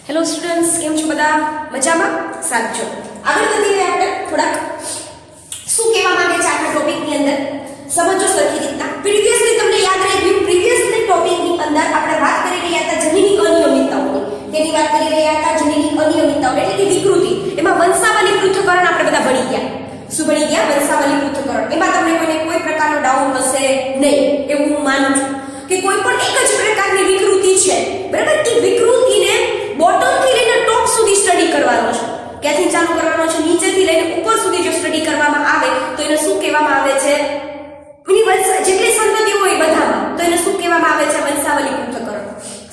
Hello students, કેમ છો બધા? મજામાં? સારું. ચલો આગળ વધીએ. આપણે થોડાક શું કહેવા માંગે છે આપણા ટોપિકની અંદર સમજો સરખી રીતના. પ્રીવિયસલી તમને યાદ રહી ગયું, પ્રીવિયસલી ટોપિકની અંદર આપણે વાત કરી રહ્યા હતા જનીનિક અનિયમિતતાઓની. તેની વાત કરી રહ્યા હતા જનીનિક અનિયમિતતાઓ એટલે કે વિકૃતિ. એમાં વંશાવલી પૃથ્થકરણ આપણે બધા ભણી ગયા. શું ભણી ગયા? વંશાવલી પૃથ્થકરણ. એમાં તમને કોઈ પ્રકારનો ડાઉટ હશે નહીં એવું હું માનું છું કે કોઈ પણ એક જ પ્રકારની વિકૃતિ છે, બરાબર? એ વિકૃતિને બોટમ થી લઈને ટોપ સુધી સ્ટડી કરવાનો છે. ક્યાંથી ચાલુ કરવાનો છે? નીચેથી લઈને ઉપર સુધી જો સ્ટડી કરવામાં આવે તો એને શું કહેવામાં આવે છે? એની જેટલી સંતતિ હોય બધામાં તો એને શું કહેવામાં આવે છે? વંશાવલી પૃથ્થકરણ.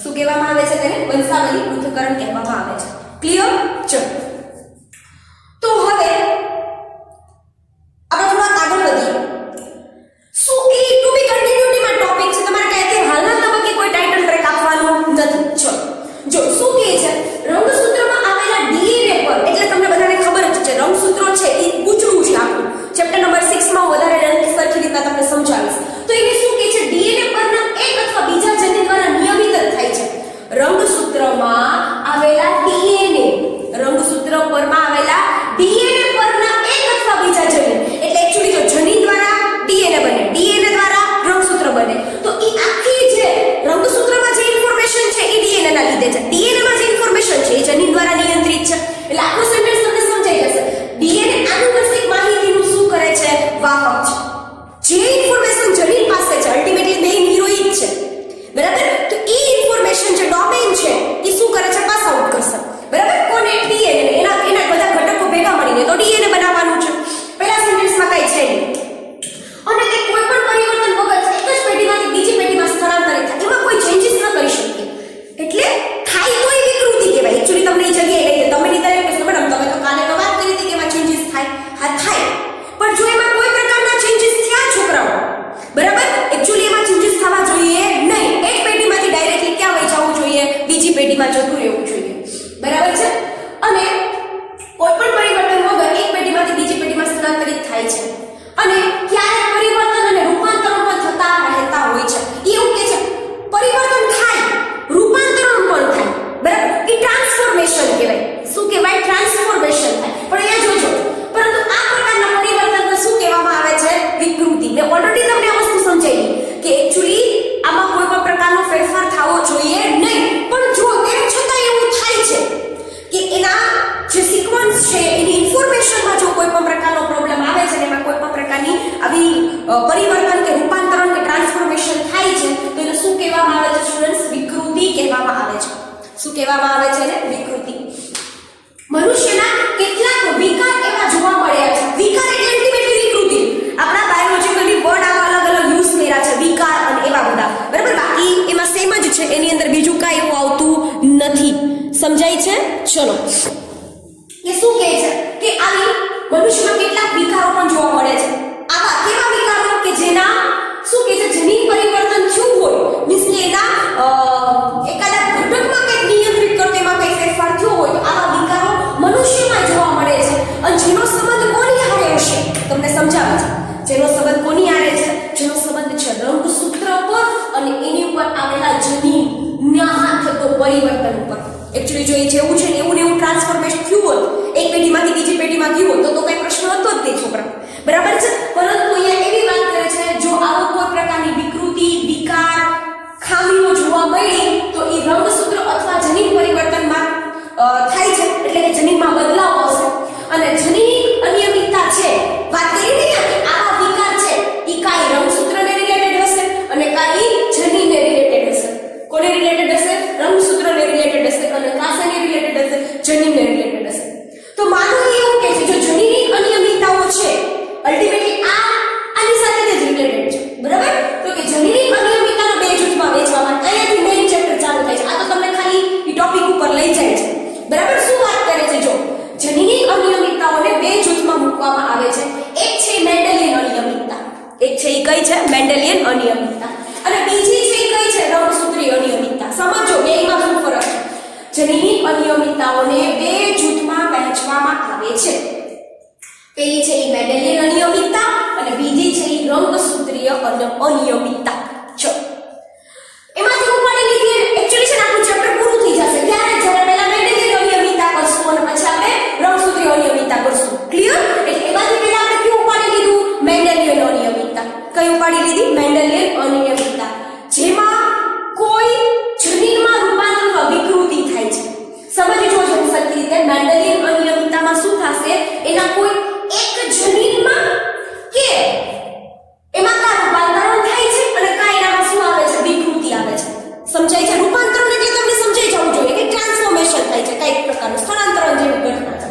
શું કહેવામાં આવે છે? તેને વંશાવલી પૃથ્થકરણ કહેવામાં આવે છે. ક્લિયર? ચલો તો હવે આપણે થોડા આગળ વધીએ. શું એ ટુ બી કન્ટિન્યુટીમાં ટોપિક છે, તમારે ક્યાંય હાલના તબક્કે કોઈ ટાઇટલ ટ્રેક આપવાનું નથી. ચલો જો શું કહે છે, રંગસૂત્રમાં આવેલા ડીએનએ પર, એટલે તમને બધાને ખબર જ છે રંગસૂત્રો છે એ પૂછડું છે આખું. ચેપ્ટર નંબર 6 માં વધારે સરખી રીતના તમને સમજાવીશ. તો એને શું કહે છે? ડીએનએ પરના એક અથવા બીજા જનીન દ્વારા નિયમિત થાય છે. રંગસૂત્રમાં આવેલા ડીએનએ, રંગસૂત્ર પરમાં આવેલા ડીએનએ પરના એક અથવા બીજા જનીન, એટલે એક્ચ્યુઅલી જો જનીન દ્વારા ડીએનએ બને, ડીએનએ દ્વારા રંગસૂત્ર બને, તો એ આખી જે રંગસૂત્રમાં જે ઇન્ફોર્મેશન છે એ ડીએનએ ના લીધે છે. ડીએનએ માં જે ઇન્ફોર્મેશન છે એ જનીન દ્વારા નિયંત્રિત છે. એટલે આખું સેન્ટેન્સ તમને સમજાઈ જશે. ડીએનએ આનુવંશિક માહિતીનું શું કરે છે? વાહક છે. જે ઇન્ફોર્મેશન જનીન પાસે છે, અલ્ટિમેટલી મેઇન હીરો ઈ જ છે, બરાબર? તો એ ઇન્ફોર્મેશન જે ડોમેન છે એ શું કરે છે? પાસ આઉટ કરશે, બરાબર? કોને? ડીએનએ. એના બધા ઘટકો ભેગા મળીને તો ડીએનએ બનાવવાનું છે. પહેલા સેન્ટેન્સમાં કઈ છે નહીં. અને તે કોઈ પણ પરિવર્તન વગર એક જ પેઢીમાંથી બીજી પેઢીમાં સ્થળાંતરિત થાય, એમાં કોઈ ચેન્જીસ ન કરી શકીએ. એટલે થાય તો એ વિકૃતિ કહેવાય. એક્ચ્યુઅલી તમને એ જગ્યાએ લઈ જાય. તમે નહીં ત્યારે કહેશો મેડમ તમે તો કાલે તો વાત કરી હતી કે એમાં ચેન્જીસ થાય. હા થાય, પણ જો એમાં કોઈ પ્રકારના ચેન્જીસ થયા છોકરાઓ, બરાબર, એક્ચ્યુઅલી એમાં ચેન્જીસ થવા જોઈએ નહીં. એક પેઢીમાંથી ડાયરેક્ટલી ક્યાં વહી જવું જોઈએ? બીજી પેઢીમાં જતું રહેવું જોઈએ, બરાબર છે? અને કોઈ પણ પરિવર્તન વગર એક પેઢીમાંથી બીજી પેઢીમાં સ્થળાંતરિત થાય છે. અને ક્યારેક પરિવર્તન અને રૂપાંતરણ પણ થતા રહેતા હોય છે. એવું કે છે પરિવર્તન થાય, રૂપાંતરણ પણ થાય, બરાબર? એ ટ્રાન્સફોર્મેશન કહેવાય. શું કહેવાય? ટ્રાન્સફોર્મેશન થાય. પણ અહીંયા જોજો, પરંતુ આ પ્રકારના પરિવર્તનને શું કહેવામાં આવે છે? વિકૃતિ. મેં ઓલરેડી તમને આ વસ્તુ સમજાવી કે એક્ચ્યુઅલી આમાં કોઈ પણ પ્રકારનો ફેરફાર થવો જોઈએ નહીં. પણ જો તેમ છતાં એવું થાય છે કે એના જે સિક્વન્સ છે એની ઇન્ફોર્મેશનમાં જો કોઈ પણ પ્રકારનો પ્રોબ્લેમ આવે છે, એમાં કોઈ પણ પ્રકારની આવી પરિવર્તન કે રૂપાંતરણ કે ટ્રાન્સફોર્મેશન થાય છે, તો એને શું કહેવામાં આવે છે સ્ટુડન્ટ્સ? વિકૃતિ કહેવામાં આવે છે. શું કહેવામાં આવે છે? વિકૃતિ. મનુષ્યના કેટલાક વિકાર એવા જોવા મળ્યા છે. વિકાર એટલે અલ્ટિમેટલી વિકૃતિ. આપણા બાયોલોજીકલી વર્ડ આવા અલગ અલગ યુઝ કર્યા છે, વિકાર અને એવા બધા, બરાબર? બાકી એમાં સેમ જ છે, એની અંદર બીજું કાંઈ એવું આવતું નથી. સમજાય છે? ચલો એ શું કહે છે કે આવી મનુષ્યમાં કેટલાક વિકારો પણ જોવા મળે છે. આવા કેવા વિકારો કે જેના શું કહે છે? જનીન પરિવર્તન થયું હોય, મીન્સ કે એના એકાદા ઘટકમાં કંઈક નિયંત્રિત કરતો એમાં કંઈક ફેરફાર થયો હોય, તો આવા વિકારો મનુષ્યમાં જોવા મળે છે. અને જેનો સંબંધ કોની હારે હશે? તમને સમજાવું છું. જેનો સંબંધ કોની હારે છે? જેનો સંબંધ છે રંગસૂત્ર પર અને એની ઉપર આવેલા જનીન ના થતો પરિવર્તન ઉપર. એક્ચ્યુઅલી જો એ જેવું છે ને એવું ને એવું ટ્રાન્સફોર્મેશન થયું હોત, એક પેઢીમાંથી બીજી પેઢીમાં થયું હોત, તો કઈ પ્રશ્ન હતો જ નહીં છોકરા, બરાબર છે? પરંતુ અહીંયા એવી વાત કરે છે જો આવો કોઈ પ્રકારની વિકૃતિ, વિકાર, ખામીઓ જોવા મળી તો એ રંગસૂત્ર અથવા જનીન પરિવર્તનમાં થાય છે. એટલે કે જનીનમાં બદલાવ આવશે. અને જનીન અનિયમિતતા છે, વાત કરી ને કે આવા વિકાર છે એ કાઈ રંગસૂત્રને રિલેટેડ હશે અને કાઈ જનીનને રિલેટેડ હશે. કોને રિલેટેડ હશે? રંગસૂત્રને રિલેટેડ હશે. અને કાસાને રિલેટેડ હશે? જનીનને રિલેટેડ હશે. તો માનો એવું કે છે જો જનીનિક અનિયમિતતાઓ છે, અલ્ટિમેટલી આની સાથે જ રિલેટેડ છે, બરાબર? તો કે જનીનિક અનિયમિતતાને બે જૂથમાં વહેંચવામાં, અહીંયાથી મેઇન ચેપ્ટર ચાલુ થાય છે. આ તો તમને ખાલી એ ટોપિક ઉપર લઈ જાય છે, બરાબર? શું વાત કરે છે? જો જનીનિક અનિયમિતતાઓને બે જૂથમાં મૂકવામાં આવે છે. એક છે મેન્ડેલિયન અનિયમિતતા. એક છે એ કઈ છે? મેન્ડેલિયન અનિયમિતતા. અને બીજી છે કઈ છે? રંગસૂત્રીય અનિયમિતતા. સમજો બેમાં શું ફરક છે? જનીનિક અનિયમિતતાઓને બે જૂથમાં વહેંચવામાં આવે છે. પેલી છે એ મેન્ડેલિયન અનિયમિતતા અને બીજી છે એ રંગસૂત્રીય અનિયમિતતા. જો એમાંથી ઉપાડી લીધી એક્ચ્યુઅલી છે ને આપણું ચેપ્ટર પૂરું થઈ જશે. ત્યારે જ્યારે પહેલા કઈ ઉપાડી લીધી? મેન્ડેલિયન અનિયમિતતા, જેમાં કોઈ જનીનમાં રૂપાંતર વિકૃતિ થાય છે. સમજજો છો સરખી રીતે. મેન્ડેલિયન અનિયમિતતામાં શું થશે? એના કોઈ એક જનીનમાં કે એમાં કા રૂપાંતરણ થાય છે અને કા એનામાં શું આવે છે? વિકૃતિ આવે છે. સમજાય છે? રૂપાંતરણ એટલે તમને સમજાઈ જવું જોઈએ કે ટ્રાન્સફોર્મેશન થાય છે, કઈક પ્રકારનું સ્થળાંતરણ જેવી ઘટના છે.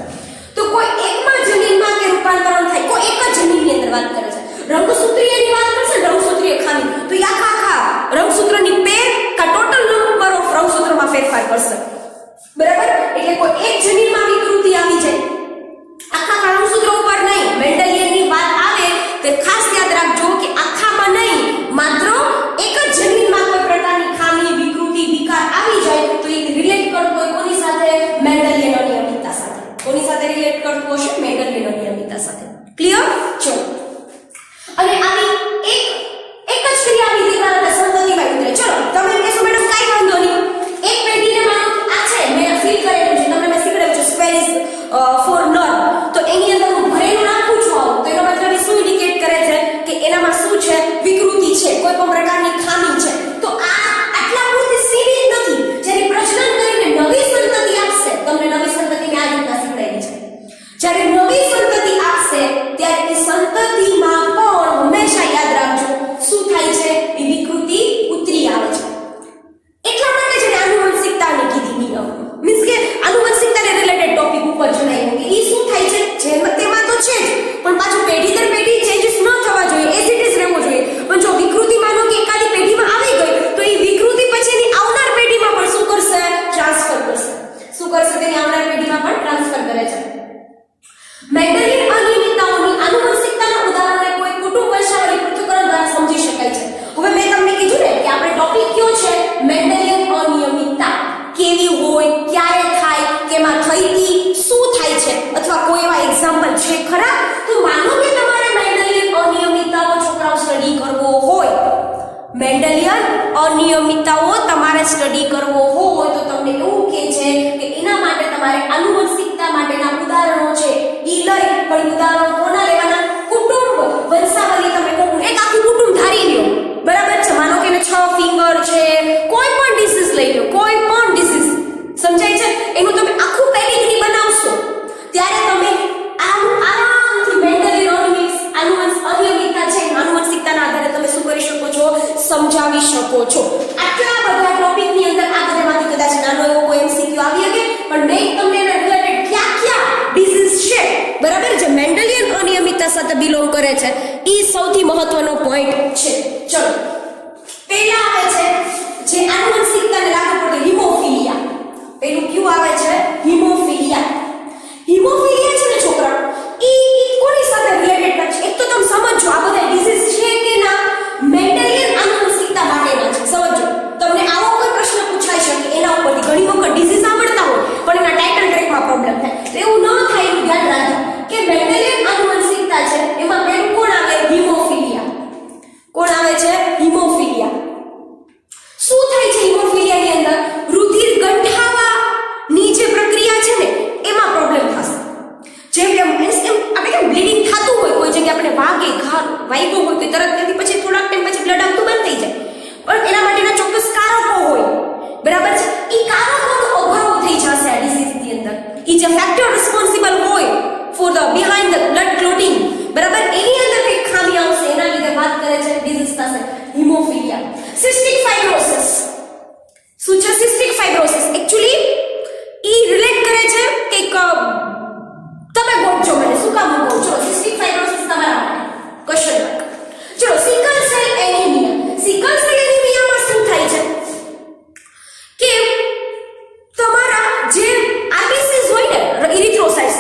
તો કોઈ એકમાં જનીનમાં કે રૂપાંતરણ થાય, કોઈ એક જ જનીનની અંદર વાત કરે છે. રંગસૂત્રીયની વાત કરશે, રંગસૂત્રીય ખામી, તો એ આખા રંગસૂત્રની પેર કા ટોટલ નંબર ઓફ રંગસૂત્રમાં ફેરફાર કરશે. બરાબર? એટલે કોઈ એક જનીનમાં વિકૃતિ આવી જાય, આખા રંગસૂત્ર ઉપર નહીં. મેન્ડેલિયનની વાત આવે તો ખાસ યાદ રાખજો કે આખામાં નહીં, માત્ર એક જ જનીનમાં કોઈ પ્રકારની ખામી, વિકૃતિ, વિકાર આવી જાય તો એ રિલેટ કરતો હોય કોની સાથે? મેન્ડેલિયન અનિયમિતતા સાથે. કોની સાથે રિલેટ કરતો હશે? મેન્ડેલિયન અનિયમિતતા સાથે. ક્લિયર? ચલો. અને આવી એક જ ક્રિયાવિધિ દ્વારા સંતતિમાં ઉતરે. ચલો, તમે કહેશો મેડમ કાઈ વાંધો નહીં, એક પેઢીને માનો આ છે, મેં ફીલ કરેલું છે, તમને મેં શીખવાડ્યું છે સ્ક્વેર ઇઝ ફોર નર, તો એની અંદર હું ભરેલું નાખું છું આવું, તો એનો મતલબ શું ઇન્ડિકેટ કરે છે કે એનામાં શું છે? વિકૃતિ છે, કોઈ પણ પ્રકારની ખામી છે. તો આ આટલા પૂરતી સીમિત નથી. જ્યારે પ્રજનન કરીને નવી સંતતિ આપશે, તમને નવી સંતતિને આ રીતના શીખવાડી છે. જ્યારે નવી સંતતિ આપશે ત્યારે એ સંતતિમાં પણ હંમેશા યાદ રાખજો શું થાય છે? એ વિકૃતિ ઉતરી આવે છે. એટલા માટે જેને આનુવંશિકતાને કીધી મીન્સ કે આનુવંશિકતાને રિલેટેડ ટોપિક ઉપર જણાવ્યું કે એ શું થાય છે? જેમ તેમાં તો છે જ, પણ પાછું પેઢી દર પેઢી ચેન્જીસ ન થવા જોઈએ, એઝ ઇટ ઇઝ રહેવું જોઈએ. પણ જો વિકૃતિ માનો કે એકાદી પેઢીમાં આવી ગઈ તો એ વિકૃતિ પછીની આવનાર પેઢીમાં પણ શું કરશે? ટ્રાન્સફર કરશે. શું કરશે? તેની આવનાર પેઢીમાં પણ ટ્રાન્સફર કરે છે. મેન્ડેલિયન અનિયમિતતાઓની આનુવંશિકતાના ઉદાહરણને કોઈ કુટુંબ વંશાવલી પૃથ્થકરણ દ્વારા સમજી શકાય છે. હવે મેં તમને કીધું ને કે આપણે ટોપિક કયો છે? મેન્ડેલિયન અનિયમિતતા. કેવી હોય, ક્યારે થાય, કેમાં થઈ હતી, શું થાય છે, અથવા કોઈ એવા એક્ઝામ્પલ છે ખરા? તો માનો કે તમારે મેન્ડેલિયન અનિયમિતતાઓ છોકરાઓ સ્ટડી કરવો હોય, મેન્ડેલિયન અનિયમિતતાઓ તમારે સ્ટડી કરવો હોય તો તમને એવું કહે છે કે એના માટે તમારે આનુવંશિકતા માટેના ઉદાહરણો છે ઈ લઈ. પણ ઉદાહરણો કોના લેવાના? કુટુંબ વંશાવલી. તમે એક આખું કુટુંબ ધારી લ્યો, બરાબર છે? માનો કે 6 ફિંગર છે, કોઈ પણ ડિસીઝ લઈ લો, કોઈ પણ ડિસીઝ, સમજાય છે? એનું તમે આખું પેડિગ્રી બનાવશો ત્યારે તમે આરામથી મેન્ડેલિયન અનિયમિતતા છે, આનુવંશિકતાના આધારે તમે શું કરી શકો છો? સમજાવી શકો છો. આટલા બધા ટોપિકની અંદર આ બધામાંથી કદાચ નાનો એવો કોઈ એમસીક્યુ આવી શકે, પણ મેં તમને એના રિલેટેડ ક્યાં ડિસીઝ છે, બરાબર, જે મેન્ડેલિયન અનિયમિતતા સાથે બિલોંગ કરે છે, એ સૌથી મહત્વનો પોઈન્ટ છે. ચલો, પહેલા આવે છે જે આનુવંશિકતાને લાગુ પડે હિમોફિલિયા. પેલું ક્યુ આવે છે? હિમોફિલિયા. હિમોફિલિયા છે ને છોકરા, ઈ કોની સાથે રિલેટેડ છે? એક તો તમે સમજો આ બધા ડિસીઝ છે કે ના મેન્ડેલિયન આનુવંશિકતા માટેના છે. સમજો, તમને આવો કોઈ પ્રશ્ન પૂછાઈ શકે એના ઉપરથી. ઘણી વખત ડિસીઝ સાંભળતા હોય પણ એના ટાઇટલ ટ્રેકમાં પ્રોબ્લેમ થાય, તો એવું ન થાય એનું ધ્યાન રાખજો કે મેન્ડેલિયન આનુવંશિકતા છે એમાં પેલું કોણ આવે? હિમોફિલિયા. કોણ આવે છે? હિમોફિલિયા. શું થાય છે હિમોફિલિયાની અંદર? રુધિર ગંઠાવાની જે પ્રક્રિયા છે ને એમાં પ્રોબ્લેમ થશે. જેમ કે મીન્સ એમ આપણે કેમ બ્લીડિંગ થતું હોય, કોઈ જગ્યાએ આપણે ઘા વાગ્યો હોય તો તરત ત્યાંથી પછી થોડાક ટાઈમ પછી બ્લડ આવતું બંધ થઈ જાય, પણ એના માટેના ચોક્કસ કારકો હોય, બરાબર છે? એ કારકોનો અભાવ થઈ જશે આ ડિસીઝની અંદર. એ જે ફેક્ટર રિસ્પોન્સિબલ હોય for the behind the blood clotting, બરાબર, એની અંદર કંઈક ખામી આવશે, એના લીધે વાત કરે છે ડિસીઝ થશે હિમોફિલિયા. Cystic fibrosis. શું છે સિસ્ટિક ફાઇબ્રોસિસ? એકચ્યુઅલી ઈ રિલેટ કરે છે કંઈક, તમે ગોઠજો મને શું કામ કહું? ચલો, સિસ્ટિક ફાઇબ્રોસિસ તમારા માટે ક્વેશ્ચન માર્ક. ચલો, sickle cell anaemia. Sickle cell એનિમિયામાં શું થાય છે કે તમારા જે આરબીસીસ હોય ને, ઇરિથ્રોસાઇટ્સ,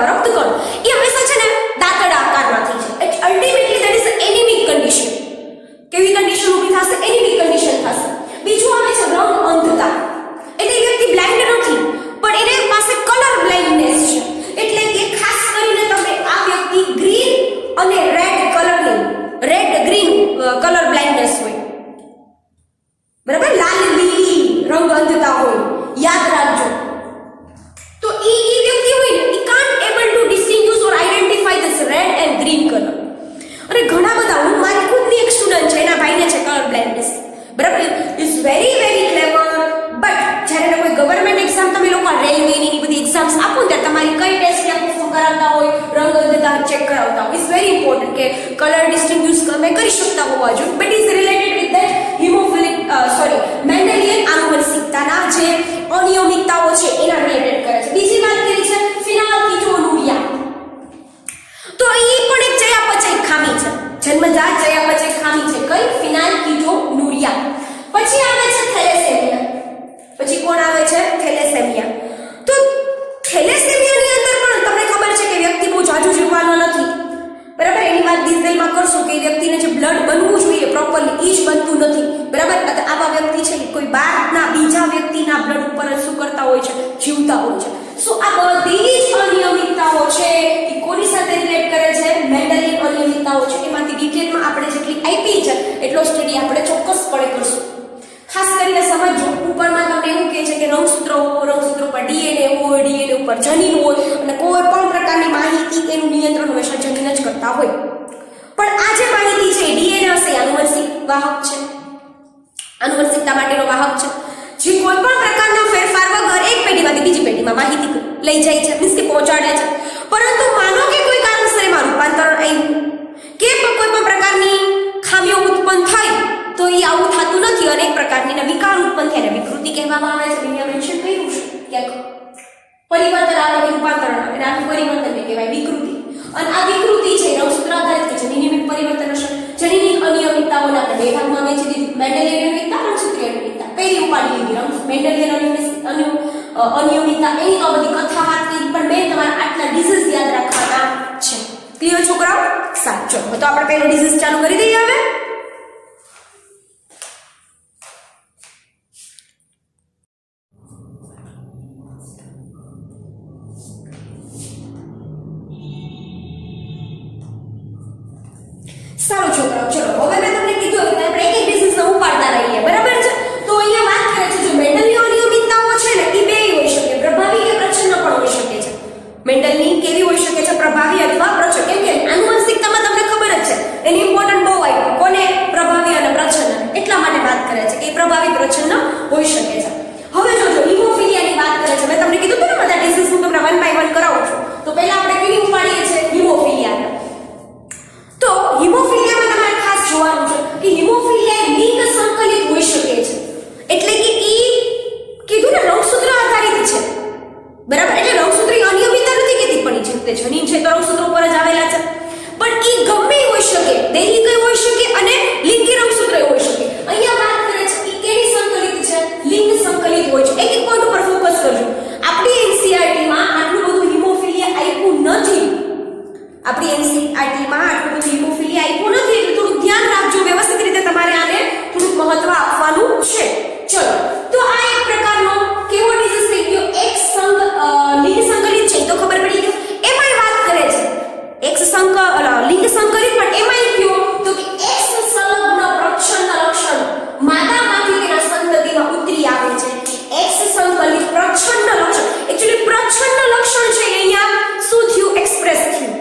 રક્તકણ, એ હંમેશા છે ને દાંતડા આકારના થઈ છે. Ultimately that is anaemic condition. કેવી કન્ડિશન ઊભી થશે? એનિમિક કન્ડિશન થશે. બીજું આવે છે રંગ અંધતા. એટલે એ વ્યક્તિ બ્લાઇન્ડ નથી, પણ એને પાસે કલર બ્લાઇન્ડનેસ છે. એટલે કે ખાસ કરીને તમે આ વ્યક્તિ ગ્રીન અને રેડ કલરની, રેડ ગ્રીન કલર બ્લાઇન્ડનેસ હોય, બરાબર, લાલ લીલી રંગ અંધતા હોય, યાદ રાખજો. તો એ વ્યક્તિ હોય ને, he can't able to distinguish or identify this red and green colour. અને ઘણા બધા, હું મારી ખુદ એના ભાઈને છે કલર બ્લાઇન્ડનેસ, બરાબર. Is very very clever. But જ્યારે કોઈ ગવર્મેન્ટ એક્ઝામ તમે લોકો રેલવેની બધી એક્ઝામ્સ આપો ત્યારે તમારી કઈ ટેસ્ટ ત્યાં પરફોર્મ કરાવતા હોય, રંગ બધા ચેક કરાવતા હોય. ઇઝ વેરી ઇમ્પોર્ટન્ટ કે કલર ડિસ્ટિંગ્વિશ તમે કરી શકતા હોવા જોઈએ. But is related with that haemophilic Mendelian આનુવંશિકતાના જે અનિયમિતતાઓ છે એના રિલેટેડ કરે છે. બીજી વાત કરી છે ફિનાલકીટોનુરિયા. તો એ પણ એક ચયાપચય ખામી છે, જન્મજાત ચયાપચય ખામી છે. કઈ? ફિનાલકીટોનુરિયા. પછી આવે છે થેલેસેમિયા. પછી કોણ આવે છે? થેલેસેમિયા. તો થેલેસેમિયાની અંદર પણ તમને ખબર છે કે વ્યક્તિ બહુ જાજુ જીવવાનો નથી, બરાબર. એની વાત ડિટેલમાં કરશું કે વ્યક્તિને જે બ્લડ બનવું જોઈએ પ્રોપરલી એ જ બનતું નથી, બરાબર. આવા વ્યક્તિ છે કોઈ બહારના બીજા વ્યક્તિના બ્લડ ઉપર શું કરતા હોય છે? જીવતા હોય છે. સો આ બધી જ અનિયમિતતાઓ છે એ કોની સાથે રિલેટ કરે છે? મેન્ડેલિયન અનિયમિતતાઓ છે. એમાંથી ડિટેલમાં આપણે જેટલી આપી છે એટલો સ્ટડી આપણે ચોક્કસપણે કરશું. ખાસ કરીને સમજો, ઉપરમાં તમને એવું કહે છે કે રંગસૂત્રો પર ડીએનએ હોય, ડીએનએ ઉપર જનીન હોય અને કોઈ પણ પ્રકારની માહિતી એનું નિયંત્રણ હંમેશા જનીન જ કરતા હોય. પણ આ જે માહિતી છે ડીએનએ હશે આનુવંશિક વાહક છે, આનુવંશિકતા માટેનો વાહક છે, જે કોઈ પણ પ્રકારના ફેરફાર વગર એક પેઢીમાંથી બીજી પેઢીમાં માહિતી લઈ જાય છે, મીન્સ કે પહોંચાડે છે. પરંતુ માનો કે કોઈ કારણસર એમાં રૂપાંતરણ આવ્યું કે કોઈ પણ પ્રકારની ખામીઓ ઉત્પન્ન થઈ તો એ આવું થતું નથી. અનેક પ્રકારની વિકાર ઉત્પન્ન થાય, વિકૃતિ કહેવામાં આવે છે. મેં મેન્શન કર્યું છે ક્યાંક પરિવર્તન આવે કે રૂપાંતરણ આવે, અને આનું પરિવર્તન કહેવાય વિકૃતિ. અને આ વિકૃતિ છે રંગસૂત્ર આધારિત કે જનીનિક પરિવર્તન હશે. જનીનિક અનિયમિતતાઓને આપણે બે ભાગમાં વહેંચી દીધી: મેન્ડેલિયન અનિયમિતતા, રંગસૂત્રીય અનિયમિતતા. પહેલી ઉપાડી લીધી મેન્ડેલિયન અનિયમિતતા. એની તો બધી કથા વાત કરી, પણ મેં તમારા આટલા ડિઝીઝ યાદ રાખવાના છે. ક્લિયર છોકરાઓ? સાચો. તો આપણે પહેલો ડિઝીઝ ચાલુ કરી દઈએ હવે. સારું છોકરાઓ, ચલો હવે મેં તમને કીધું કે આપણે એક એક ડિઝીઝને ઉપાડતા રહીએ, બરાબર છે. તો અહીંયા વાત કરે છે જો મેન્ડલની અનિયમિતતાઓ છે ને એ બે હોઈ શકે, પ્રભાવી કે પ્રચ્છન્ન પણ હોઈ શકે છે. મેન્ડલની કેવી હોઈ શકે છે? પ્રભાવી અથવા પ્રચ્છન્ન. કેમ કે આનુવંશિકતામાં તમને ખબર જ છે એની ઇમ્પોર્ટન્ટ બહુ આપ્યું, કોને? પ્રભાવી અને પ્રચ્છન્ન. એટલા માટે વાત કરે છે કે પ્રભાવી પ્રચ્છન્ન હોઈ શકે છે. હવે જોજો હિમોફિલિયાની વાત કરે છે. મેં તમને કીધું હતું ને બધા ડિઝીઝ હું તમને 1 બાય 1 કરાવું છું. તો પહેલા આપણે કેવી ઉપાડીએ છીએ? હિમોફિલિયા. તો હિમોફિલિયામાં તમારે ખાસ જોવાનું છે કે હિમોફિલિયા લિંગ સંકલિત હોઈ શકે છે. એટલે કે ઈ કીધું ને રંગસૂત્ર આધારિત છે, બરાબર. એટલે રંગસૂત્રી અનિયમિતતા નથી કહેતી, પણ છે તે જનીન છે તો રંગસૂત્ર ઉપર જ આવેલા છે. પણ ઈ ગમે હોઈ શકે, દૈહિક હોઈ શકે અને લિંગી રંગસૂત્ર હોઈ શકે. અહીંયા વાત કરે છે ઈ કેની સંકલિત છે? લિંગ સંકલિત હોય છે. એક એક પોઈન્ટ ઉપર ફોકસ કરજો. આપણી એનસીઆરટી માં આટલું બધું હિમોફિલિયા આપ્યું નથી. આપણી એનસીઆરટીમાં આટલું બધું હિમોફિલિયા આપ્યું નથી, એટલે થોડું ધ્યાન રાખજો. વ્યવસ્થિત રીતે તમારે આને થોડુંક મહત્વ આપવાનું છે. ચલો, તો આ એક પ્રકારનો કેવો ડિઝીઝ થઈ ગયો? એક લિંગ સંકલિત છે તો ખબર પડી ગયું. એમાંય વાત કરે છે લિંગ સંકલિત, પણ એમાંય કયો તો કે એક્સ સંલગ્ન પ્રચ્છન્ન લક્ષણ માતામાંથી તેના સંતતિમાં ઉતરી આવે છે. એક્સ સંકલિત પ્રચ્છન્ન લક્ષણ. એક્ચ્યુઅલી પ્રચ્છન્ન લક્ષણ છે અહીંયા શું થયું? એક્સપ્રેસ થયું.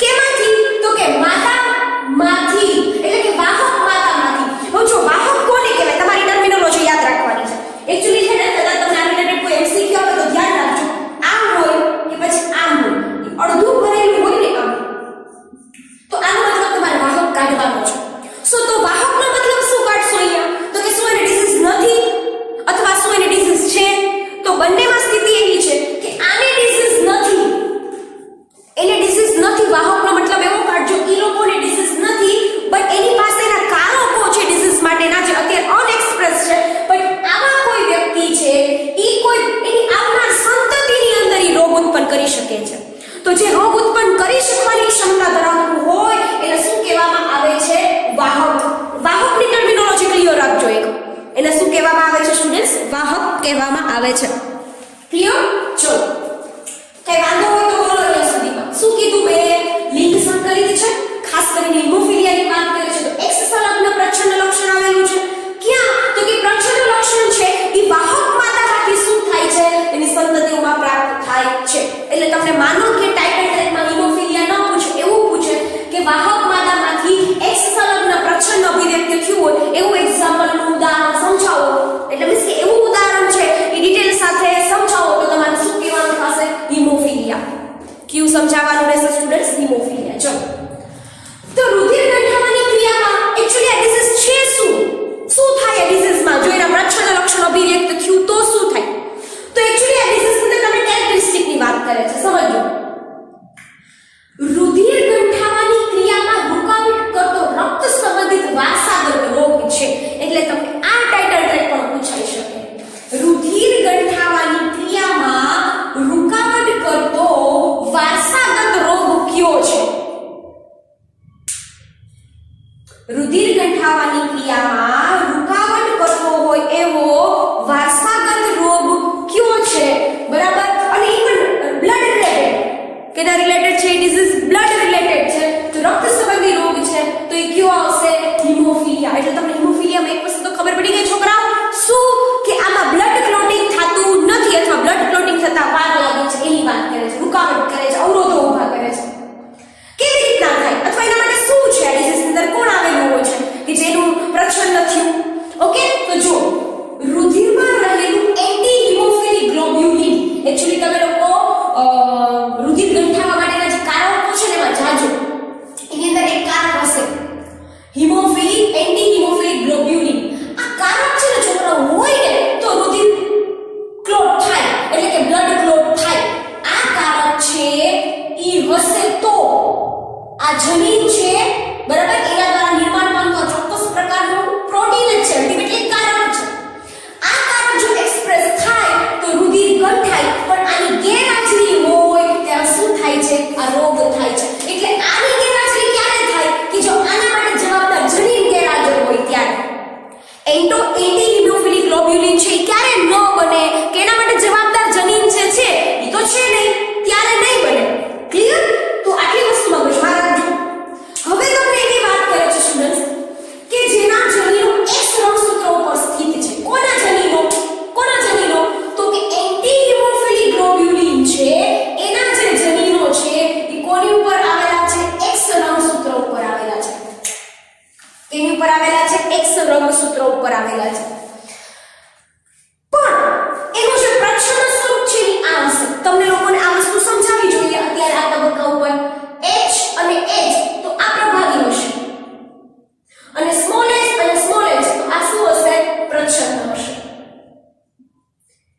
કેમાંથી? તો કે માતામાંથી, એટલે કે વાહક માતામાંથી. હવે જો વાહક કોને કહેવાય? તમારી ટર્મિનોલોજી યાદ રાખવાની છે. એક્ચ્યુઅલી છે ને કદાચ તમને આ રિલેટેડ કોઈ એમસીક્યુ આવે તો ધ્યાન રાખજો. આમ હોય કે પછી આમ હોય, અડધું ભરેલું હોય ને આમ, તો આનો મતલબ તમારે વાહક કાઢવાનો છે. સો તો વાહકનો મતલબ શું કાઢશો અહીંયા? તો કે શું એને ડિઝીઝ નથી અથવા શું એને ડિઝીઝ છે? તો બંનેમાં સ્થિતિ એવી છે કે આને ડિઝીઝ નથી, એને ડિઝીઝ નથી. વાહકનો મતલબ એવો કાઢજો ઈ લોકોને ડિઝીઝ નથી, બટ એની પાસેના કારકો છે ડિઝીઝ માટેના જે અત્યારે અનએક્સપ્રેસ છે. બટ આવા કોઈ વ્યક્તિ છે ઈ કોઈ એની આવનાર સંતતિની અંદર ઈ રોગ ઉત્પન્ન કરી શકે છે. તો જે રોગ ઉત્પન્ન કરી શકવાની ક્ષમતા ધરાવતું હોય એને શું કહેવામાં આવે છે? વાહક. વાહકની ટર્મિનોલોજી ક્લિયર રાખજો. એક એને શું કહેવામાં આવે છે સ્ટુડન્ટ્સ? વાહક કહેવામાં આવે છે. ક્લિયર? ચલો, કઈ વાંધો હોય તો બોલો અહીંયા સુધીમાં. શું કીધું મેં? લિંગ સંકલિત છે, ખાસ કરીને હિમોફિલિયાની વાત કરે છે તો એક્સ સંલગ્ન પ્રચ્છન્ન લક્ષણ આવેલું છે. ક્યાં? તો કે પ્રચ્છન્ન લક્ષણ છે ઈ વાહક માતામાંથી શું થાય છે? એની સંતતિઓમાં પ્રાપ્ત થાય છે. એટલે તમને માનો કે ટાઇટલ ટ્રેકમાં હિમોફિલિયા ન પૂછે, એવું પૂછે કે વાહક માતામાંથી એક્સ સંલગ્ન પ્રચ્છન્ન અભિવ્યક્તિ થયું રુધિર ગંઠાવાની ક્રિયામાં રૂકાવટ કરતો હોય એવો વારસાગત રોગ કયો છે? બરાબર. અને એ પણ બ્લડ રિલેટેડ. કેના રિલેટેડ છે? ડિઝીઝ બ્લડ રિલેટેડ છે. તો રક્ત સંબંધી રોગ છે તો એ કયો આવશે? હિમોફિલિયા. એટલે તમને હિમોફિલિયામાં એક વસ્તુ તો ખબર પડી ગઈ છોકરાઓ, શું કે આમાં બ્લડ ક્લોટિંગ થતું નથી અથવા બ્લડ ક્લોટિંગ થતા વાર લાગે છે એની વાત કરે છે, રૂકાવટ કરે છે, અવરોધો ઊભા કરે છે. કેવી રીતના થાય અથવા એના માટે શું છે? આ ડિઝીઝની અંદર કોણ આવેલું હોય છે કે જેનું પ્રચ્છન્ન થયું? ઓકે, તો જો રુધિરમાં રહેલું એન્ટી હિમોફિલિક ગ્લોબ્યુલિન, એક્ચ્યુઅલી તમે લોકો રુધિર ગંઠાવા માટેના જે કારકો છે ને એમાં જાજો, એની અંદર એક કારક હશે હિમોફિલિક એન્ટી હિમોફિલિક ગ્લોબ્યુલિન. આ કારક છે ને છોકરાઓ હોય ને તો રુધિર ક્લોટ થાય, એટલે કે બ્લડ ક્લોટ થાય. આ કારક છે ઈ હશે તો આ જનીન છે બરાબર, એના દ્વારા નિર્માણ પામતો ચોક્કસ પ્રકારનું પ્રોટીન જ છે, અલ્ટિમેટલી કારક છે. આ કારક જો એક્સપ્રેસ થાય તો રુધિર ગંઠાય, પણ આની ગેરહાજરી હોય ત્યારે શું થાય છે? આ રોગ થાય છે. એટલે આની ગેરહાજરી ક્યારે થાય? કે જો આના માટે જવાબદાર જનીન ગેરહાજર હોય ત્યારે. એન્ટી હિમોફિલિક ગ્લોબ્યુલિન છે એ ક્યારે ન બને કે એના માટે જવાબદાર જનીન છે એ તો છે નહીં, ત્યારે નહીં બને. ક્લિયર? તો આટલી વસ્તુ મગજમાં રાખજો. હવે તમને એની વાત કરે છે સ્ટુડન્ટ્સ કે જેના જનીનો X રંગસૂત્ર ઉપર સ્થિત છે. કોના જનીનો? કોના જનીનો? તો કે એન્ટી હિમોફિલિક ગ્લોબ્યુલિન છે એના જે જનીનો છે એ કોની ઉપર આવેલા છે? X રંગસૂત્ર ઉપર આવેલા છે. એની ઉપર આવેલા છે? X રંગસૂત્ર ઉપર આવેલા છે. પણ એનું જે પ્રચ્છન્ન સ્વરૂપ છે એ આ હશે. તમને લોકોને આ વસ્તુ સમજાવવી જોઈએ અત્યારે આ તબક્કા ઉપર. H અને H તો આ પ્રભાવી હશે અને સ્મોલ h અને સ્મોલ h તો આ શું હશે? પ્રચ્છન્ન હશે.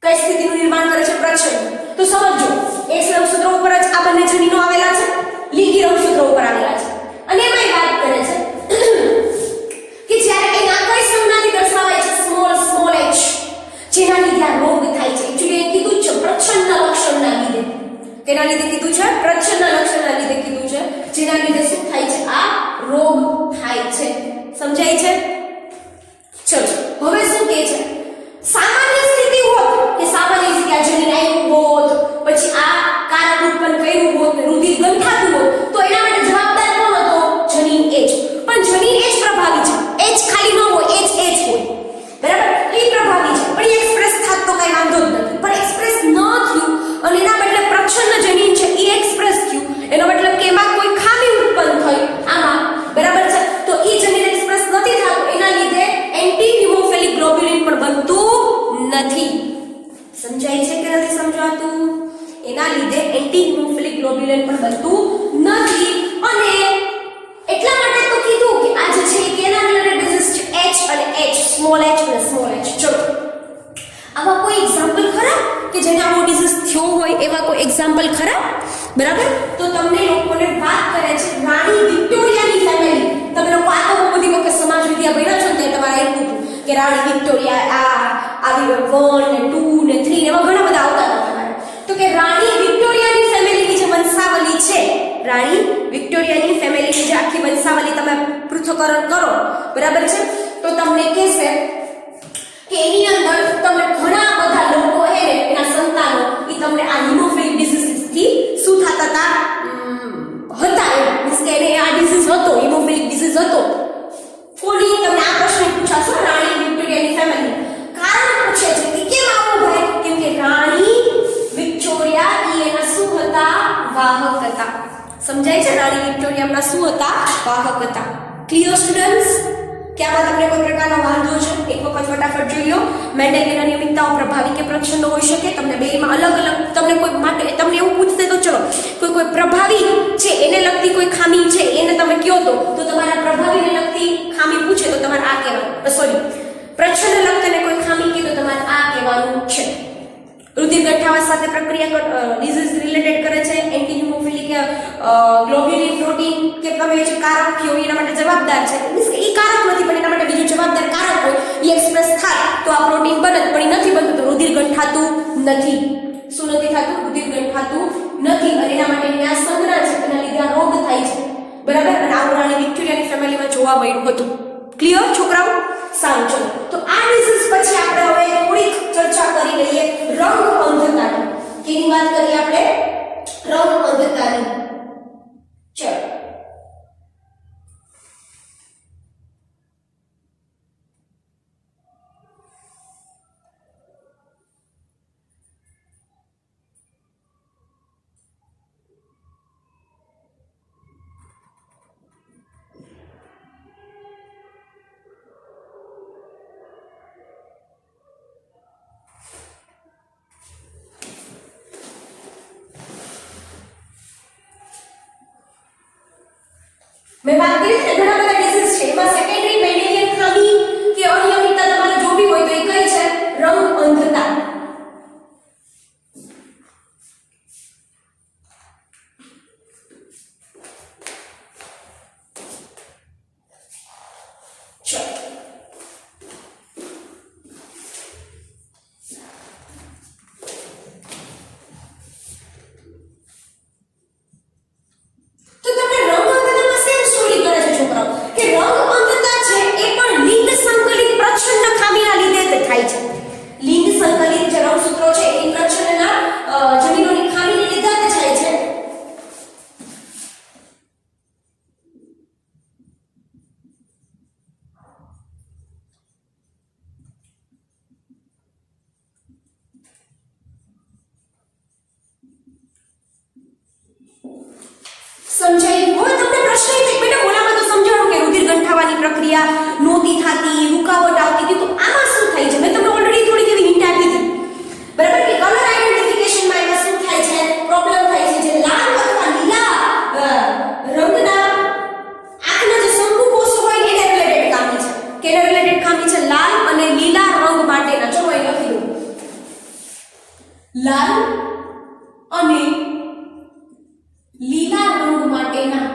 કઈ સ્થિતિનું નિર્માણ કરે છે? પ્રચ્છન્ન. તો સમજો X રંગસૂત્ર ઉપર જ આ બંને જનીનો આવેલા છે, લિંગી રંગસૂત્ર ઉપર આવેલા છે. અને એમાં વાત કરે છે કે જ્યારે એના કઈ સંજ્ઞાથી દર્શાવાય છે? સ્મોલ h, જેના લીધે આ રોગ થાય છે. એકચ્યુઅલી એ કીધું છે પ્રચ્છન્ન લક્ષણના લીધે. કેના લીધે કીધું છે? પ્રચ્છન્ન લક્ષણના લીધે કીધું છે, જેના લીધે શું થાય છે? આ રોગ થાય છે. સમજાય છે? ચલો હવે શું કહે છે? સામાન્ય સ્થિતિ હોત કે સામાન્ય સ્થિતિ આ જનીન આવ્યું હોત, પછી આ કારક ઉત્પન્ન કર્યું હોત, રુધિર ગંઠાતું હોત, તો એના માટે જવાબદાર કોણ હતો? જનીન H. પણ જનીન H પ્રભાવી છે. H ખાલી ન હોય, H હોય બરાબર, એ પ્રભાવી છે, પણ એક્સપ્રેસ થાત તો કઈ વાંધો જ નથી. પણ એક્સપ્રેસ ન થયું અને એના બદલે પ્રચ્છન્ન જનીન છે એ એક્સપ્રેસ થયું, એનો મતલબ કે એમાં કોઈ ખામી ઉત્પન્ન થઈ આમાં, બરાબર છે. તો એ જનીન એક્સપ્રેસ નથી થતું, એના લીધે એન્ટી હિમોફિલિક ગ્લોબ્યુલિન પણ બનતું નથી. સમજાય છે કે નથી સમજાતું? એના લીધે એન્ટી હિમોફિલિક ગ્લોબ્યુલિન પણ બનતું નથી. અને એટલા માટે તો કીધું કે આ જે છે એ કેના રિલેટેડ ડિઝીઝ છે? H અને H, સ્મોલ h અને સ્મોલ h. ચલો આવા કોઈ એક્ઝામ્પલ ખરા કે જેને આવો ડિઝીઝ થયો હોય? એવા કોઈ એક્ઝામ્પલ ખરા? બરાબર. તો તમને લોકોને વાત કરે છે રાણી વિક્ટોરિયાની ફેમિલી. તમે લોકો આ તો બધી વખત સમાજ વિદ્યા ભણ્યા છો ને તમારે એવું હતું કે રાણી વિક્ટોરિયા આવી 1 ને 2 ને 3 ને એવા ઘણા બધા આવતા હતા તમારે. તો કે રાણી વિક્ટોરિયાની ફેમિલીની જે વંશાવલી છે, રાણી વિક્ટોરિયાની ફેમિલીની જે આખી વંશાવલી તમે પૃથ્થકરણ કરો, બરાબર છે, તો તમને કહેશે કે એની અંદર તમને ઘણા બધા લોકો હે ને એના સંતાનો એ તમને આ હિમોફિલિક ડિઝીઝ થી શું થતા હતા? મીન્સ કે એને આ ડિઝીઝ હતો, હિમોફિલિક ડિઝીઝ હતો. કોની? તમને આ પ્રશ્ન પૂછાશો રાણી વિક્ટોરિયાની ફેમિલી. કારણ પૂછે છે કે કેમ આવું ભાઈ? કેમ કે રાણી વિક્ટોરિયા એના શું હતા? વાહક હતા. સમજાય છે? રાણી વિક્ટોરિયાના શું હતા? વાહક હતા. Clear students? કે આમાં તમને કોઈ પ્રકારનો વાંધો છે? એક વખત ફટાફટ જોઈ લો. મેન્ડેલિયન અનિયમિતતાઓ પ્રભાવી કે પ્રચ્છન્ન હોઈ શકે. તમને બેમાં અલગ અલગ તમને કોઈ માટે તમને એવું પૂછતે તો ચલો કોઈ પ્રભાવી છે એને લગતી કોઈ ખામી છે એને તમે કહો તો તમારા પ્રભાવીને લગતી ખામી પૂછે તો તમારે આ કહેવાનું, સોરી પ્રચ્છન્ન લગતીને કોઈ ખામી કહે તો તમારે આ કહેવાનું છે. રુધિર ગંઠાવા સાથે પ્રક્રિયા ડિઝીઝ રિલેટેડ કરે છે. એન્ટી હિમોફિલિક ગ્લોબ્યુલિન પ્રોટીન કે તમે જે કારક કયો એના માટે જવાબદાર છે. મીન્સ કે એ કારક નથી પણ એના માટે બીજું જવાબદાર કારક હોય એ એક્સપ્રેસ થાય તો આ પ્રોટીન બને, પણ એ નથી બનતું તો રુધિર ગંઠાતું નથી. શું નથી થતું? રુધિર ગંઠાતું નથી. અને એના માટે આ સંજ્ઞા છે, એના લીધે આ રોગ થાય છે, બરાબર. અને આ રાણી વિક્ટોરિયાની ફેમિલીમાં જોવા મળ્યું હતું. ક્લિયર છોકરાઓ? સારું, ચલો તો આ ડિઝીઝ પછી આપણે હવે થોડીક ચર્ચા કરી લઈએ રંગ અંધતાની. કેની વાત કરીએ આપણે? રંગ અંધતાની. ચલો મેં વાત કરી છે ઘણા બધા ડિઝીઝ છે, એમાં સેકન્ડરી મેન્ડેલિયન ખામી કે અનિયમિતતા તમારે જોવી હોય તો એ કઈ છે? રંગ અંધતા. સમજાયું? હવે તમને પ્રશ્ન એ થાય બેટા ઓલામાં તો સમજાણું કે રુધિર ગંઠાવાની પ્રક્રિયા નહોતી થતી, રૂકાવટ આવતી હતી, તો આમાં શું થાય છે? મેં તમને ઓલરેડી થોડીક એવી હિન્ટ આપી હતી બરાબર કે કલર આઇડેન્ટિફિકેશનમાં એમાં શું થાય છે? પ્રોબ્લેમ થાય છે. જે લાલ અથવા લીલા રંગના આંખના જે શંકુ કોષો હોય એને રિલેટેડ ખામી છે. કેને રિલેટેડ ખામી છે? લાલ અને લીલા રંગ માટેના. ચલો અહીં લખી દઉં. લાલ અને લીલા રંગ માટેના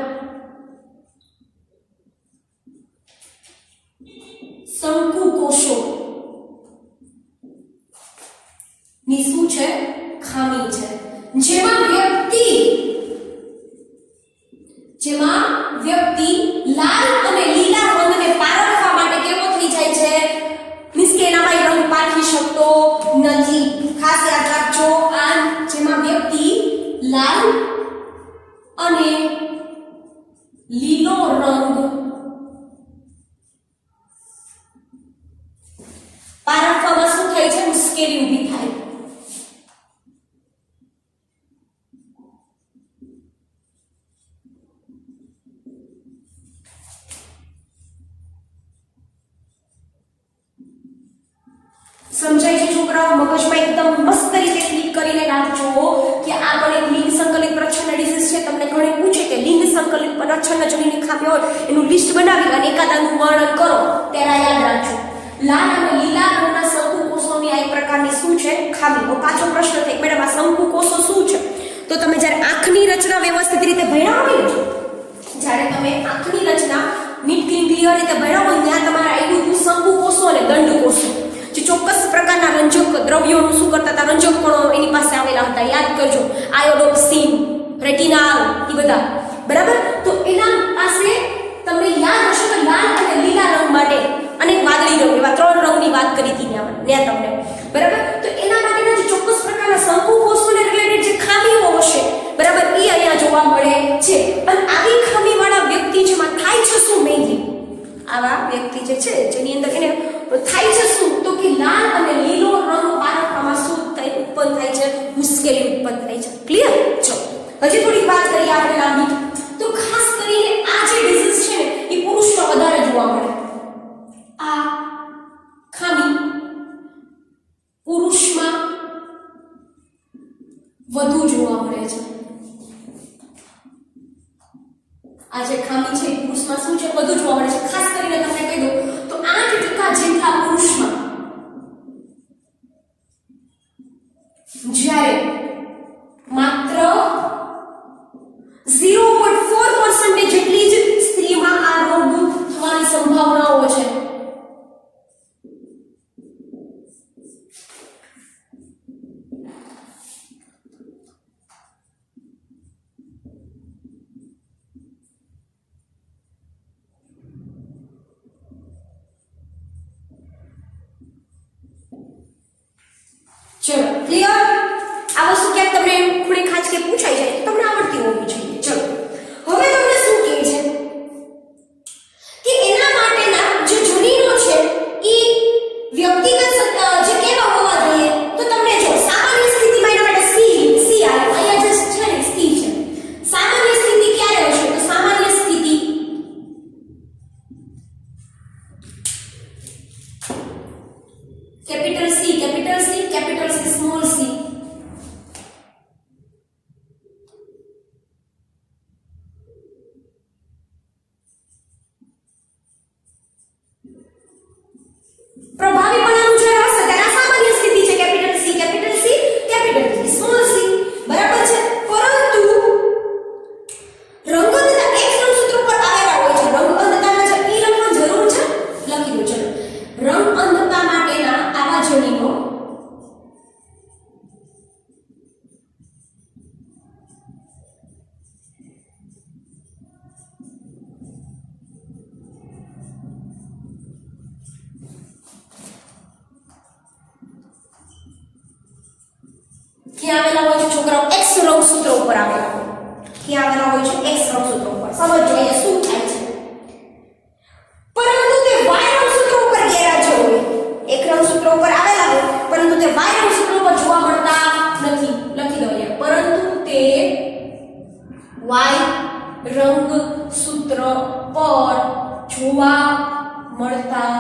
શંકુ કોષો ની શું છે? ખામી છે. જેમાં વ્યક્તિ લાલ અને લીલા રંગને પારખવા માટે કેવો થઈ જાય છે? મીન્સ કે એનામાં એ રંગ પારખી શકતો નથી. ખાસ યાદ રાખજો, આ જેમાં વ્યક્તિ લાલ અને લીલો રંગ પારખવામાં શું થાય છે? મુશ્કેલી ઊભી થાય. સમજાય છે છોકરાઓ? મગજમાં એકદમ મસ્ત રીતે ક્લિક કરીને રાખજો કે આ પણ એક લિંગ સંકલિત પ્રચ્છન્ન ડિઝીઝ છે. તમને ઘણી પૂછે કે લિંગ સંકલિત પ્રચ્છન્ન જનીની ખામી હોય એનું લિસ્ટ બનાવી અને એકાદાનું વર્ણન કરો, ત્યારે યાદ રાખજો લાલ અને લીલા રંગના શંકુ કોષોની આ એક પ્રકારની શું છે? ખામી. પાછો પ્રશ્ન થાય મેડમ આ શંકુ કોષો શું છે? તો તમે જ્યારે આંખની રચના વ્યવસ્થિત રીતે ભણ્યા હોય ને, જ્યારે તમે આંખની રચના નીટ ક્લિયર રીતે ભણ્યા હોય ત્યાં તમારે આવ્યું હતું શંકુ કોષો અને દંડ કોષો, જે ચોક્કસ પ્રકારના રંજક દ્રવ્યોનું શું કરતા હતા? રંજક કણો એની પાસે આવેલા હતા. યાદ કરજો, આયોડોક્સિન, રેટિનાલ, એ બધા બરાબર. તો એના પાસે તમને યાદ હશે તો લાલ અને લીલા રંગ માટે અને વાદળી રંગ, એવા 3 રંગની વાત કરી હતી ત્યાં તમને બરાબર. તો એના માટેના જે ચોક્કસ પ્રકારના શંકુ કોષોને રિલેટેડ જે ખામીઓ હશે બરાબર, એ અહીંયા જોવા મળે છે. અને આવી ખામીવાળા વ્યક્તિ જેમાં થાય છે શું? મેઇનલી આવા વ્યક્તિ જે છે જેની અંદર એને થાય છે શું? તો કે લાલ અને લીલો રંગ પારખવામાં શું થાય? ઉત્પન્ન થાય છે મુશ્કેલી ઉત્પન્ન થાય છે. ક્લિયર? ચલો હજી થોડીક વાત કરીએ આપણે લાંબી. તો ખાસ કરીને આ જે ડિઝીઝ છે ને એ પુરુષમાં વધારે જોવા મળે. આ ખામી પુરુષમાં વધુ જોવા મળે છે. આ જે ખામી છે પુરુષમાં શું છે? વધુ જોવા મળે છે. ખાસ કરીને તમને કહી દઉં તો 8% જેટલા પુરુષમાં, જ્યારે માત્ર 0.4% જેટલી જ સ્ત્રીમાં આ રોગ થવાની સંભાવનાઓ છે. ક્લિયર? આ વસ્તુ ક્યાંક તમને ખૂણે ખાંચ કે પૂછાઈ જાય તો તમને આવડતી હોવી જોઈએ. ચલો હવે તમને શું કહે છે કે એના માટેના જે જનીનો છે એ વ્યક્તિગત જે કેવા હોવા જોઈએ તો તમને જો સામાન્ય સ્થિતિમાં એના માટે સી આવે. અહીંયા જે છે ને સી છે. સામાન્ય સ્થિતિ ક્યારે હશે તો સામાન્ય સ્થિતિ કેપિટલ સી સ્મોલ સી. પ્રભાવીપણાનું જે હશે તેના સામાન્ય સ્થિતિ છે કેપિટલ સી સ્મોલ સી. બરાબર છે. પરંતુ રંગઅંધતા એક રંગસૂત્ર પર આવેલા હોય છે. રંગઅંધતાના જે ઈ લખવાની જરૂર છે લખી દો. ચલો રંગઅંધતા માટેના આવા જનીનો ક્યાં આવેલા હોય છે છોકરાઓ? X રંગસૂત્ર ઉપર આવેલા હોય. ક્યાં આવેલા હોય છે? X રંગસૂત્ર ઉપર. સમજો અહીંયા શું થાય છે. પરંતુ તે Y રંગસૂત્ર ઉપર ગેરહાજર હોય. એક રંગસૂત્ર ઉપર આવેલા હોય પરંતુ તે Y રંગસૂત્ર ઉપર જોવા મળતા નથી. લખી દો અહીંયા. પરંતુ તે Y રંગસૂત્ર પર જોવા મળતા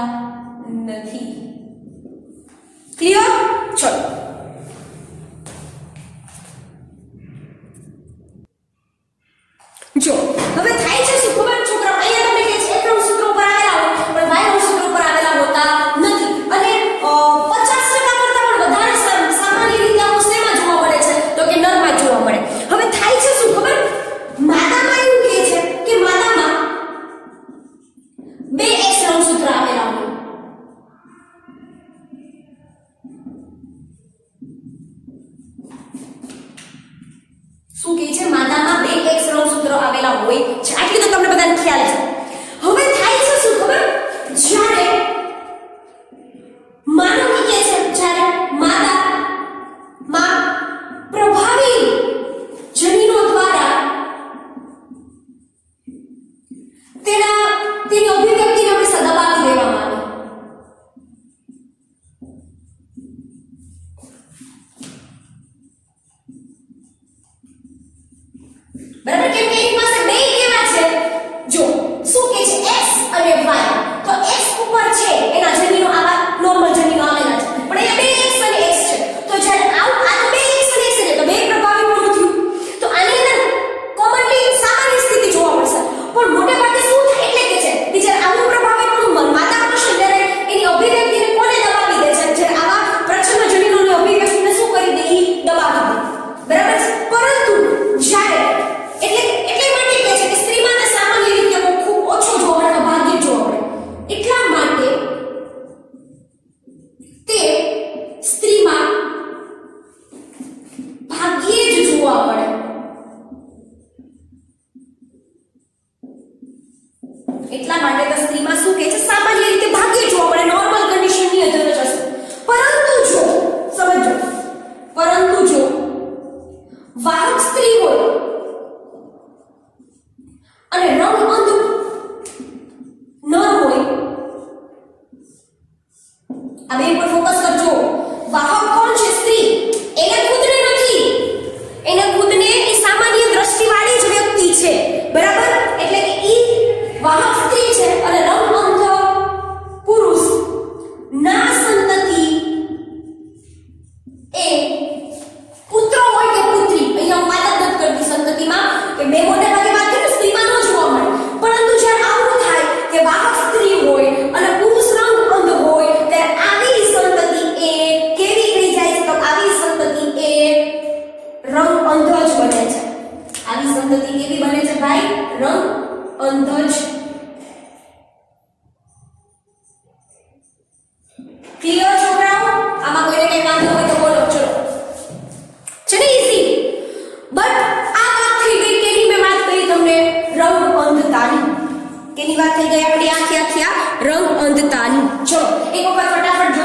નથી. ક્લિયર? ચલો જો હવે થાય છે શું ખબર છોકરાઓ? અહીંયા તમને કહે છે એક રંગસૂત્ર ઉપર આવેલા હોય પણ Y રંગસૂત્ર ઉપર આવેલા હોતા નથી. અને 50% કરતા પણ વધારે સામાન્ય રીતે આવું શેમાં જોવા મળે છે તો કે નરમાં જોવા મળે. હવે થાય છે શું ખબર? માદામાં એવું કહે છે કે માદામાં બે X રંગસૂત્ર આવેલા હોય. શું કહે છે? માદામાં બે X રંગસૂત્રો આવેલા હોય છે. આટલી તો તમને બધાને ખ્યાલ છે. હવે થાય છે શું ખબર? જ્યારે માનો કે છે જ્યારે માદામાં પ્રભાવી જનીનો દ્વારા તેની અભિવ્યક્તિને હંમેશા દબાવી દેવામાં આવે. બરાબર? કેમ કે એની પાસે બે કેવા છે? જો શું કહે છે? X અને Y. તો X ઉપર છે એના જનીનો આવા નોર્મલ જનીનો આવેલા છે પણ અહીંયા બે X અને X છે. તો જ્યારે આવું આ તો બે X અને X છે તો બે પ્રભાવીપણું થયું. તો આની અંદર કોમનલી સામાન્ય સ્થિતિ જોવા મળશે. પણ મોટે ભાગે શું થાય એટલે કે છે કે જ્યારે આવું પ્રભાવીપણું માતા હશે ત્યારે એની અભિવ્યક્તિને કોને દબાવી દે છે? જ્યારે આવા પ્રચ્છન્ન જનીનોની અભિવ્યક્તિને શું કરી દે? ઈ દબાવી દે. બરાબર છે. પરંતુ જ્યારે એટલે માટે કહે છે કે સ્ત્રીમાં તે સામાન્ય રીતે ખૂબ ઓછો જોવા મળે, ભાગ્યે જોવા મળે. એટલા માટે તે સ્ત્રીમાં ભાગ્યે જ જોવા મળે. એટલા માટે તો સ્ત્રીમાં શું કહે છે? સામાન્ય રીતે ભાગ્યે જોવા મળે, નોર્મલ કન્ડિશનની અંદર જ હશે. પરંતુ જો સમજો, પરંતુ જો વાહક સ્ત્રી હોય અને રંગઅંધ ન હોય, આ બે પર ફોકસ કરજો. વાહક કોણ છે? સ્ત્રી. એને ખુદને નથી, એને ખુદને એ સામાન્ય દ્રષ્ટિવાળી જ વ્યક્તિ છે. બરાબર? એટલે કે ઈ વાહક સ્ત્રી છે અને રંગઅંધ પુરુષ ના સંતતિ એ પુત્ર હોય કે પુત્રી. અહીંયા હું વાત જ નથી કરતી સંતતિમાં કે બે મોટે ભાગે વાત કરીએ સ્ત્રીમાં ન જોવા મળે. પરંતુ જ્યારે આવું થાય કે વાહક સ્ત્રી હોય અને પુરુષ રંગઅંધ હોય ત્યારે આવી સંતતિ એ કેવી થઈ જાય છે? તો આવી સંતતિ એ રંગઅંધ જ બને છે. આવી સંતતિ કેવી બને છે ભાઈ? રંગઅંધ જ. ક્લિયર છોકરાઓ? આમાં કોઈને કઈ વાંધો હોય તો બોલો. ચલો છે ને ઈઝી. બટ આ વાત થઈ ગઈ કેની મેં વાત કરી તમને? રંગઅંધતાની. કેની વાત થઈ ગઈ આપણી? આખી રંગઅંધતાની. ચલો એક વખત ફટાફટ